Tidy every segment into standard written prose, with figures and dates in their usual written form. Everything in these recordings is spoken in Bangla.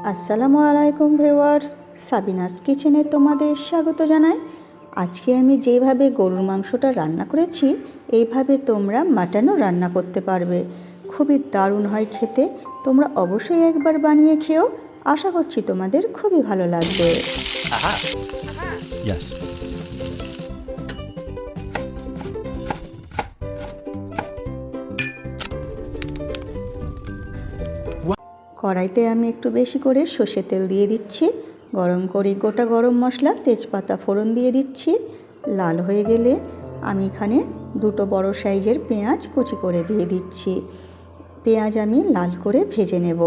আসসালামু আলাইকুম ভিউয়ার্স, সাবিনাস কিচেনে তোমাদের স্বাগত জানাই। আজকে আমি যেভাবে গরুর মাংসটা রান্না করেছি এইভাবে তোমরা মাটনও রান্না করতে পারবে। খুবই দারুণ হয় খেতে। তোমরা অবশ্যই একবার বানিয়ে খেও। আশা করছি তোমাদের খুবই ভালো লাগবে। Yes. কড়াইতে আমি একটু বেশি করে সর্ষের তেল দিয়ে দিচ্ছি। গরম করে গোটা গরম মশলা, তেজপাতা ফোড়ন দিয়ে দিচ্ছি। লাল হয়ে গেলে আমি এখানে দুটো বড় সাইজের পেঁয়াজ কুচি করে দিয়ে দিচ্ছি। পেঁয়াজ আমি লাল করে ভেজে নেব।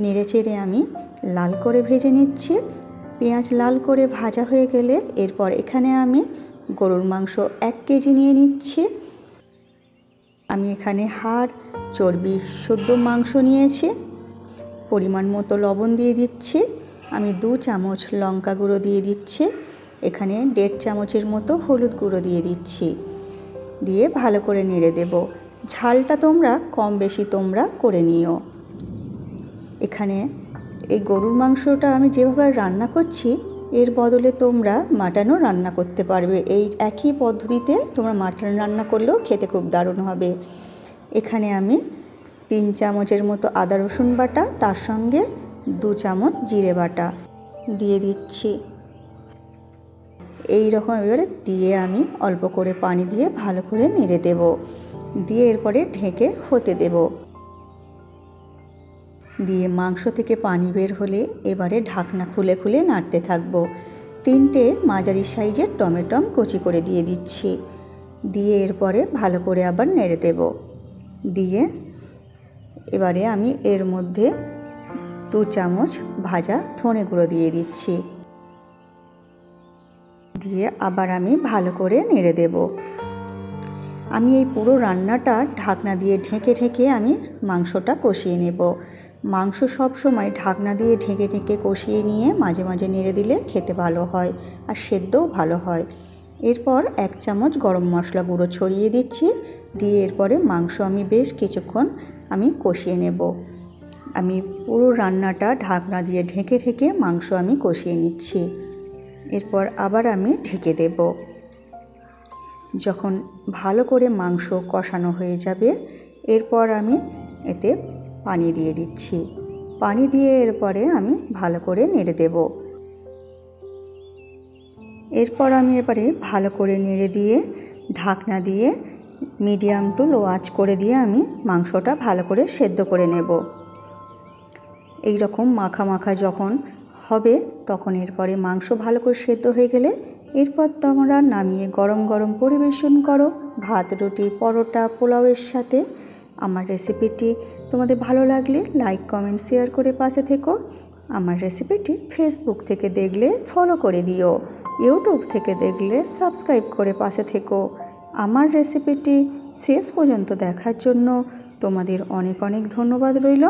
নেড়েচেড়ে আমি লাল করে ভেজে নিচ্ছি। পেঁয়াজ লাল করে ভাজা হয়ে গেলে এরপর এখানে আমি গরুর মাংস 1 কেজি নিয়ে নিচ্ছি। আমি এখানে হাড় চর্বি শুদ্ধ মাংস নিয়েছি। পরিমাণ মতো লবণ দিয়ে দিচ্ছি। আমি 2 চামচ লঙ্কা গুঁড়ো দিয়ে দিচ্ছি। এখানে 1.5 চামচের মতো হলুদ গুঁড়ো দিয়ে দিচ্ছি। দিয়ে ভালো করে নেড়ে দেব। ঝালটা তোমরা কম বেশি তোমরা করে নিও। এখানে এই গরুর মাংসটা আমি যেভাবে রান্না করছি এর বদলে তোমরা মাটনও রান্না করতে পারবে। এই একই পদ্ধতিতে তোমরা মাটন রান্না করলেও খেতে খুব দারুণ হবে। এখানে আমি 3 চামচের মতো আদা রসুন বাটা, তার সঙ্গে 2 চামচ জিরে বাটা দিয়ে দিচ্ছি। এই রকম এবারে দিয়ে আমি অল্প করে পানি দিয়ে ভালো করে নেড়ে দেব। দিয়ে এরপরে ঢেকে হতে দেব। দিয়ে মাংস থেকে পানি বের হলে এবারে ঢাকনা খুলে খুলে নাড়তে থাকবো। 3টে মাঝারি সাইজের টমেটো কুচি করে দিয়ে দিচ্ছি। দিয়ে এরপরে ভালো করে আবার নেড়ে দেব। দিয়ে এবারে আমি এর মধ্যে 2 চামচ ভাজা ধনে গুঁড়ো দিয়ে দিচ্ছি। দিয়ে আবার আমি ভালো করে নেড়ে দেব। আমি এই পুরো রান্নাটা ঢাকনা দিয়ে ঢেকে ঢেকে আমি মাংসটা কষিয়ে নেব। মাংস সব সময় ঢাকনা দিয়ে ঢেকে ঢেকে কষিয়ে নিয়ে মাঝে মাঝে নেড়ে দিলে খেতে ভালো হয় আর সেদ্ধও ভালো হয়। এরপর 1 চামচ গরম মশলা গুঁড়ো ছড়িয়ে দিচ্ছি। দিয়ে এরপরে মাংস আমি বেশ কিছুক্ষণ আমি কষিয়ে নেব। আমি পুরো রান্নাটা ঢাকনা দিয়ে ঢেকে ঢেকে মাংস আমি কষিয়ে নিচ্ছি। এরপর আবার আমি ঢেকে দেব। যখন ভালো করে মাংস কষানো হয়ে যাবে এরপর আমি এতে পানি দিয়ে দিচ্ছি। পানি দিয়ে এরপরে আমি ভালো করে নেড়ে দেব। এরপর আমি এবারে ভালো করে নেড়ে দিয়ে ঢাকনা দিয়ে মিডিয়াম টু লো আঁচ করে দিয়ে আমি মাংসটা ভালো করে সেদ্ধ করে নেব। এই রকম মাখা মাখা যখন হবে তখন এরপরে মাংস ভালো করে সেদ্ধ হয়ে গেলে এরপর তোমরা নামিয়ে গরম গরম পরিবেশন করো ভাত, রুটি, পরোটা, পোলাওয়ের সাথে। আমার রেসিপিটি তোমাদের ভালো লাগলে লাইক, কমেন্ট, শেয়ার করে পাশে থেকো। আমার রেসিপিটি ফেসবুক থেকে দেখলে ফলো করে দিও। ইউটিউব থেকে দেখলে সাবস্ক্রাইব করে পাশে থেকো। আমার রেসিপিটি শেষ পর্যন্ত দেখার জন্য তোমাদের অনেক অনেক ধন্যবাদ রইল।